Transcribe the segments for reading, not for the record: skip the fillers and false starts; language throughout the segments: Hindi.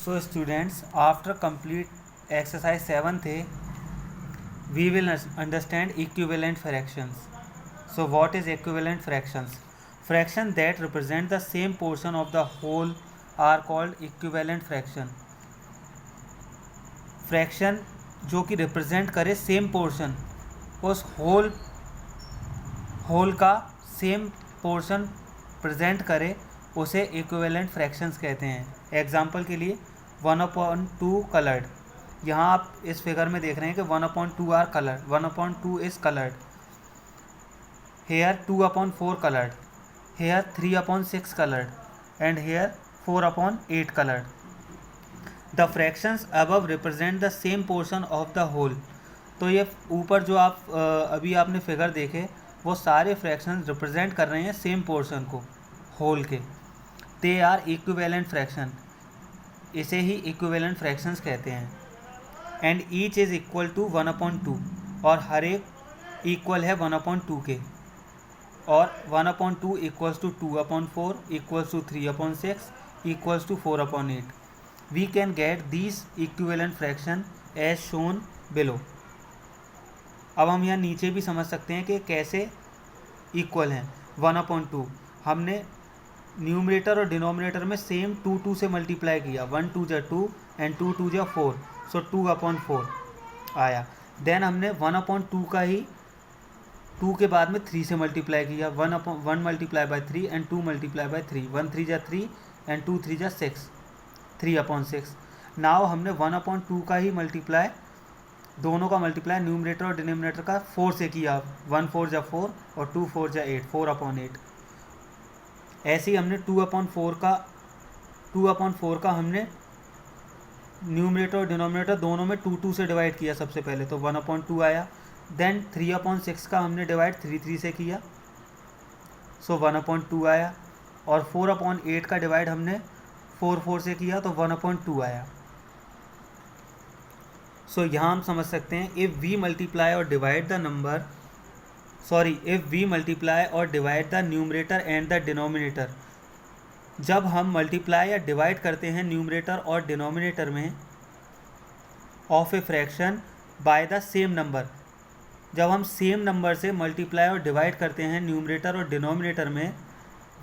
So students, after complete exercise 7th, we will understand equivalent fractions. So what is equivalent fractions? Fractions that represent the same portion of the whole are called equivalent fraction. Fraction जो कि रिप्रेजेंट करे सेम पोर्शन, उस होल का सेम पोर्शन प्रेजेंट करे, उसे इक्विवेलेंट फ्रैक्शंस कहते हैं. एग्जांपल के लिए 1/2 कलर्ड. यहाँ आप इस फिगर में देख रहे हैं कि 1/2 are coloured, 1/2 is coloured. Here 2/4 coloured, here 3/6 coloured and here 4/8 coloured. The fractions above represent the same portion of the whole. तो ये ऊपर जो आप अभी आपने फिगर देखे, वो सारे फ्रैक्शंस रिप्रेजेंट कर रहे हैं सेम पोर्शन को, होल के. They are equivalent fraction. इसे ही इक्विवेलेंट फ्रैक्शंस कहते हैं. And each is equal to 1/2 और हर एक इक्वल है 1/2 के. और 1/2 equals to 2/4 equals to 3/6 equals to 4/8. We can get these equivalent fraction as shown below. अब हम यहाँ नीचे भी समझ सकते हैं कि कैसे इक्वल हैं. 1/2 हमने न्यूमरेटर और डिनोमिनेटर में सेम 2 से मल्टीप्लाई किया. 1 2 जा 2 एंड 2 2 जा 4, सो 2/4 आया. देन हमने 1/2 का ही 2 के बाद में 3 से मल्टीप्लाई किया. 1 multiply by 3 and 2 multiply by 3. 1 3 जा 3 एंड 2 3 जा 6, 3/6. नाउ हमने 1/2 का ही मल्टीप्लाई, दोनों का मल्टीप्लाई न्यूमरेटर और डिनोमिनेटर का 4 से किया. 1 4 जा 4 और 2 4 जा 8, 4/8. ऐसे ही हमने 2/4 का हमने न्यूमरेटर और डिनोमिनेटर दोनों में 2 से डिवाइड किया सबसे पहले, तो 1/2 आया. देन 3/6 का हमने डिवाइड 3 से किया, सो 1/2 आया. और 4/8 का डिवाइड हमने 4 से किया, तो 1/2 आया. सो यहाँ हम समझ सकते हैं, इफ़ वी मल्टीप्लाई और divide the numerator and the denominator. जब हम मल्टीप्लाई या डिवाइड करते हैं न्यूमरेटर और डिनोमिनेटर में of a fraction by the same number, जब हम सेम नंबर से मल्टीप्लाई और डिवाइड करते हैं न्यूमरेटर और डिनोमिनेटर में,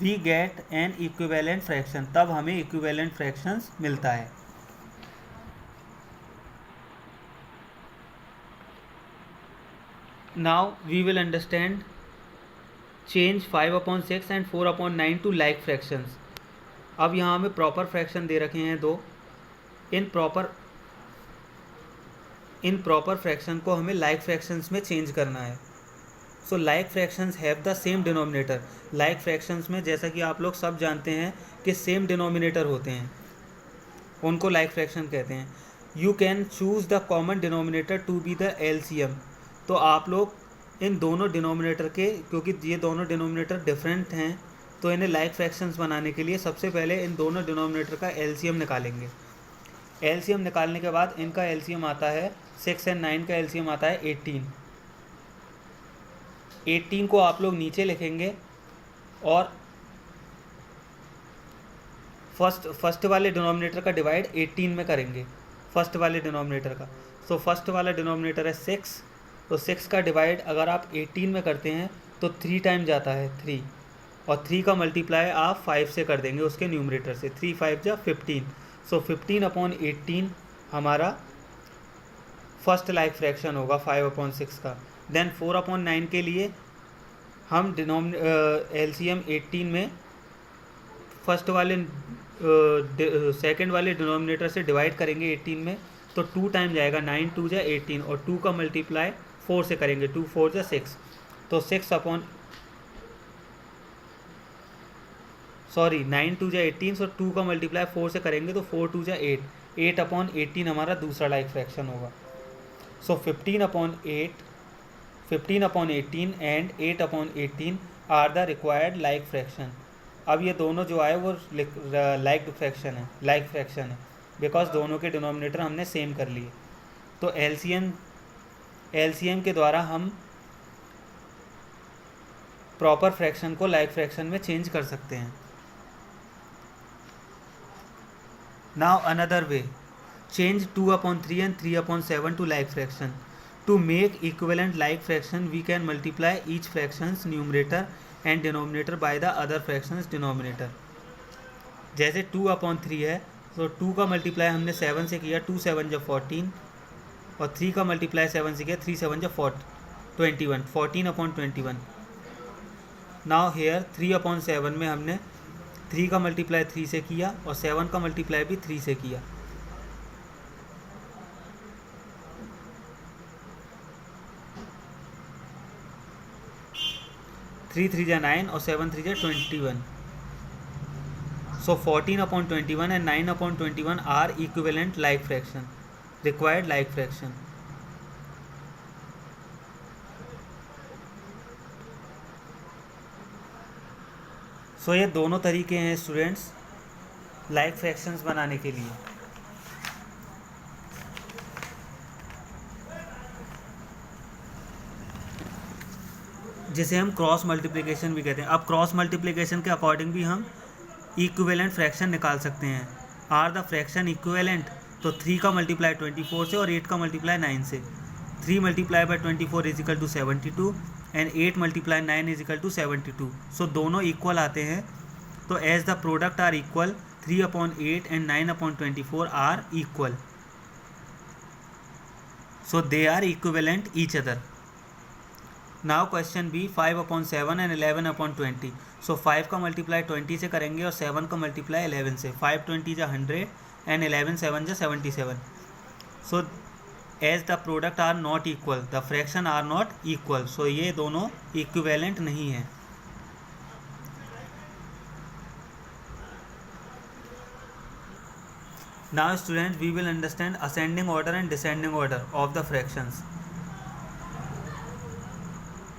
we get an equivalent fraction. तब हमें इक्विवेलेंट फ्रैक्शंस मिलता है. Now we will understand change 5/6 and 4/9 to like fractions. अब यहाँ हमें प्रॉपर फ्रैक्शन दे रखे हैं दो. इन प्रॉपर फ्रैक्शन को हमें लाइक फ्रैक्शंस में चेंज करना है. So like fractions have the same denominator. Like fractions में, जैसा कि आप लोग सब जानते हैं कि सेम डिनोमिनेटर होते हैं, उनको लाइक फ्रैक्शन कहते हैं. You can choose the common denominator to be the LCM. तो आप लोग इन दोनों डिनोमिनेटर के, क्योंकि ये दोनों डिनोमिनेटर डिफरेंट हैं, तो इन्हें लाइक फ्रैक्शंस बनाने के लिए सबसे पहले इन दोनों डिनोमिनेटर का एलसीएम निकालेंगे. एलसीएम निकालने के बाद इनका एलसीएम आता है 6 और 9 का एलसीएम आता है 18. 18 को आप लोग नीचे लिखेंगे और फर्स्ट वाले डिनोमिनेटर का डिवाइड 18 में करेंगे, फर्स्ट वाले डिनोमिनेटर का. सो फर्स्ट वाला डिनोमिनेटर है 6, तो 6 का डिवाइड अगर आप 18 में करते हैं तो 3 टाइम जाता है 3, और 3 का मल्टीप्लाई आप 5 से कर देंगे उसके न्यूमरेटर से. 3 5 जा 15, सो 15/18 हमारा फर्स्ट लाइक फ्रैक्शन होगा 5/6 का. देन 4/9 के लिए हम एलसीएम 18 में फर्स्ट वाले सेकंड वाले डिनोमिनेटर से डिवाइड करेंगे 18 में, तो 2 टाइम जाएगा. 9 2 जा 18 और 2 का मल्टीप्लाई 4 से करेंगे, 2 4 जा 6, तो 9 2 जा 18, सो 2 का मल्टीप्लाई 4 से करेंगे तो 4 2 जा 8, 8/18 हमारा दूसरा लाइक फ्रैक्शन होगा. So 15/18 and 8/18 are the required like fraction. अब ये दोनों जो आए वो लाइक फ्रैक्शन है, बिकॉज दोनों के डिनोमिनेटर हमने सेम कर लिए. तो एलसीएम के द्वारा हम प्रॉपर फ्रैक्शन को लाइक फ्रैक्शन में चेंज कर सकते हैं. Now another way, change 2/3 and 3/7 to like fraction. To make equivalent like fraction, we can multiply each fraction's numerator and denominator by the other fraction's denominator. जैसे 2/3 है तो 2 का मल्टीप्लाई हमने 7 से किया, 2 7 जब 14, और 3 का मल्टीप्लाई 7 से किया, 3 7 जब 21, 14/21. नाउ हेयर 3/7 में हमने 3 का मल्टीप्लाई 3 से किया और 7 का मल्टीप्लाई भी 3 से किया. थ्री 3 जा 9 और 7 3 जा 21. So 14/21 and 9/21 are equivalent like fraction, required like fraction. So ये दोनों तरीके हैं स्टूडेंट्स लाइक फ्रैक्शंस बनाने के लिए. जिसे हम क्रॉस मल्टीप्लिकेशन भी कहते हैं. अब क्रॉस मल्टीप्लिकेशन के अकॉर्डिंग भी हम इक्विवेलेंट फ्रैक्शन निकाल सकते हैं. आर द फ्रैक्शन इक्विवेलेंट, तो 3 का मल्टीप्लाई 24 से और 8 का मल्टीप्लाई 9 से. 3 multiply by 24 is equal to 72 and 8 multiply 9 is equal to 72. So दोनों इक्वल आते हैं. तो as the product are equal, 3/8 and 9/24 are equal. So they are equivalent each other. Now question B, 5/7 and 11/20. So 5 का मल्टीप्लाई 20 से करेंगे और 7 का मल्टीप्लाई 11 से. 5 20 जा 100 एंड 11 7 जा 77. So as the product are not equal, the fraction are not equal. So ये दोनों इक्विवेलेंट नहीं है. Now student we will understand ascending order and descending order of the fractions.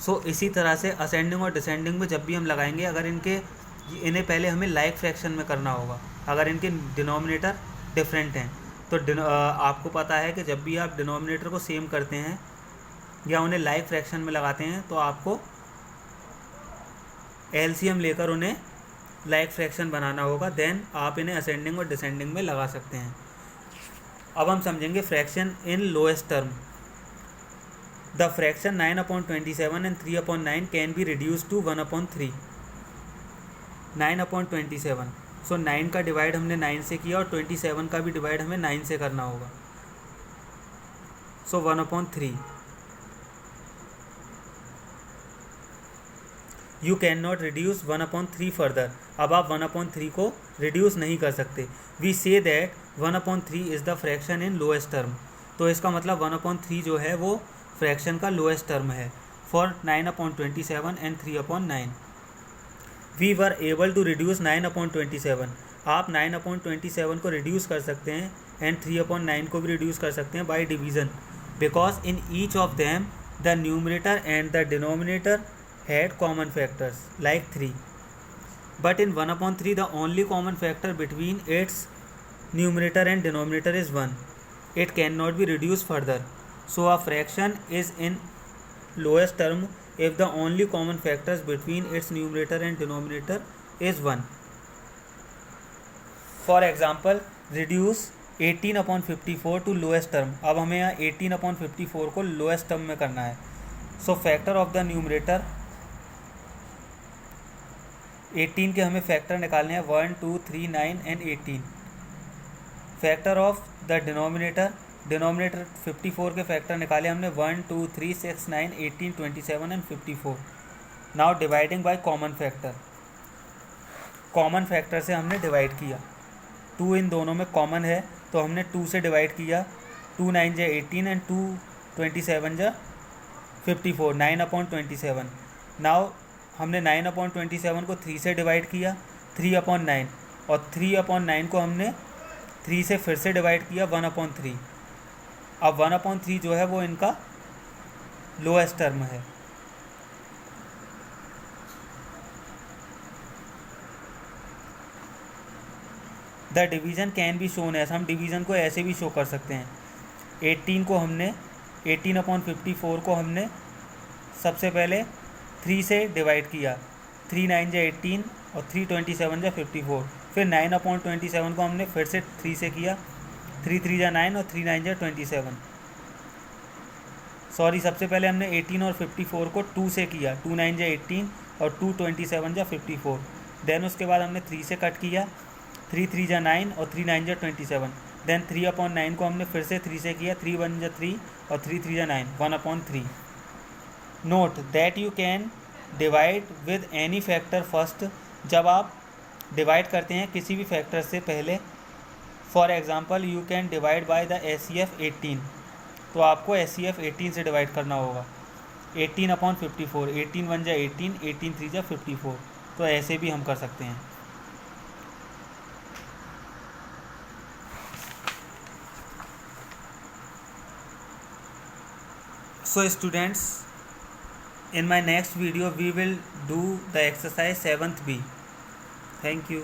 So इसी तरह से असेंडिंग और डिसेंडिंग में जब भी हम लगाएंगे, अगर इन्हें पहले हमें लाइक फ्रैक्शन में करना होगा. अगर इनके डिनोमिनेटर डिफरेंट हैं तो आपको पता है कि जब भी आप डिनोमिनेटर को सेम करते हैं या उन्हें लाइक फ्रैक्शन में लगाते हैं तो आपको एलसीएम लेकर उन्हें लाइक फ्रैक्शन बनाना होगा. देन आप इन्हें असेंडिंग और डिसेंडिंग में लगा सकते हैं. अब हम समझेंगे fraction in lowest term. The fraction 9/27 and 3/9 can be reduced to 1/3. 9/27. सो 9 का डिवाइड हमने 9 से किया और 27 का भी डिवाइड हमें 9 से करना होगा. सो 1/3. You can not reduce 1/3 further. अब आप 1/3 को रिड्यूस नहीं कर सकते. We say that 1/3 is the fraction in lowest term. तो इसका मतलब 1/3 जो है वो फ्रैक्शन का लोएस्ट टर्म है for 9/27 and 3/9. We were able to reduce 9/27. आप 9/27 को रिड्यूस कर सकते हैं एंड 3/9 को भी रिड्यूस कर सकते हैं by division, because in each of them the numerator and the denominator had common factors like 3. But in 1/3 the only common factor between its numerator and denominator is 1. It can not be reduce further. So a fraction is in lowest term if the only common factors between its numerator and denominator is 1. For example, reduce 18/54 to lowest term. अब हमें यहाँ 18/54 को lowest term में करना है. So factor of the numerator 18 के हमें फैक्टर निकालने हैं 1 2 3 9 and 18. Factor of the denominator 54 के फैक्टर निकाले हमने 1 2 3 6 9 18 27 and 54. Now dividing by common factor. Common factor से हमने डिवाइड किया. 2 इन दोनों में कॉमन है तो हमने 2 से डिवाइड किया. 2 9 जा 18 एंड 2 27 जा 54. 9/27. नाउ हमने 9/27 को 3 से डिवाइड किया, 3/9, और 3/9 को हमने 3 से फिर से डिवाइड किया 1/3. अब 1/3 जो है वो इनका लोएस्ट टर्म है. The division can be shown as, हम डिवीज़न को ऐसे भी शो कर सकते हैं. 18/54 को हमने सबसे पहले 3 से डिवाइड किया. 3 9 जा 18 और 3 27 जा 54. फिर 9/27 को हमने फिर से 3 से किया, 3 3 जा 9 और 3 9 जा 27। सॉरी, सबसे पहले हमने 18 और 54 को 2 से किया, 2 9 जा 18 और 2 27 जा 54। देन उसके बाद हमने 3 से कट किया, 3 3 जा 9 और 3 9 जा 27। देन 3/9 को हमने फिर से 3 से किया, 3 1 जा 3 और 3 3 जा 9, 1/3। Note that you can divide with any factor first. जब आप डिवाइड करते हैं किसी भी फैक्टर से पहले, for example you can divide by the SCF 18, तो आपको SCF 18 से डिवाइड करना होगा। 18/54, 18 1 जा 18, 18 3 जा 54, तो ऐसे भी हम कर सकते हैं। So students, in my next video we will do the exercise 7th B. Thank you.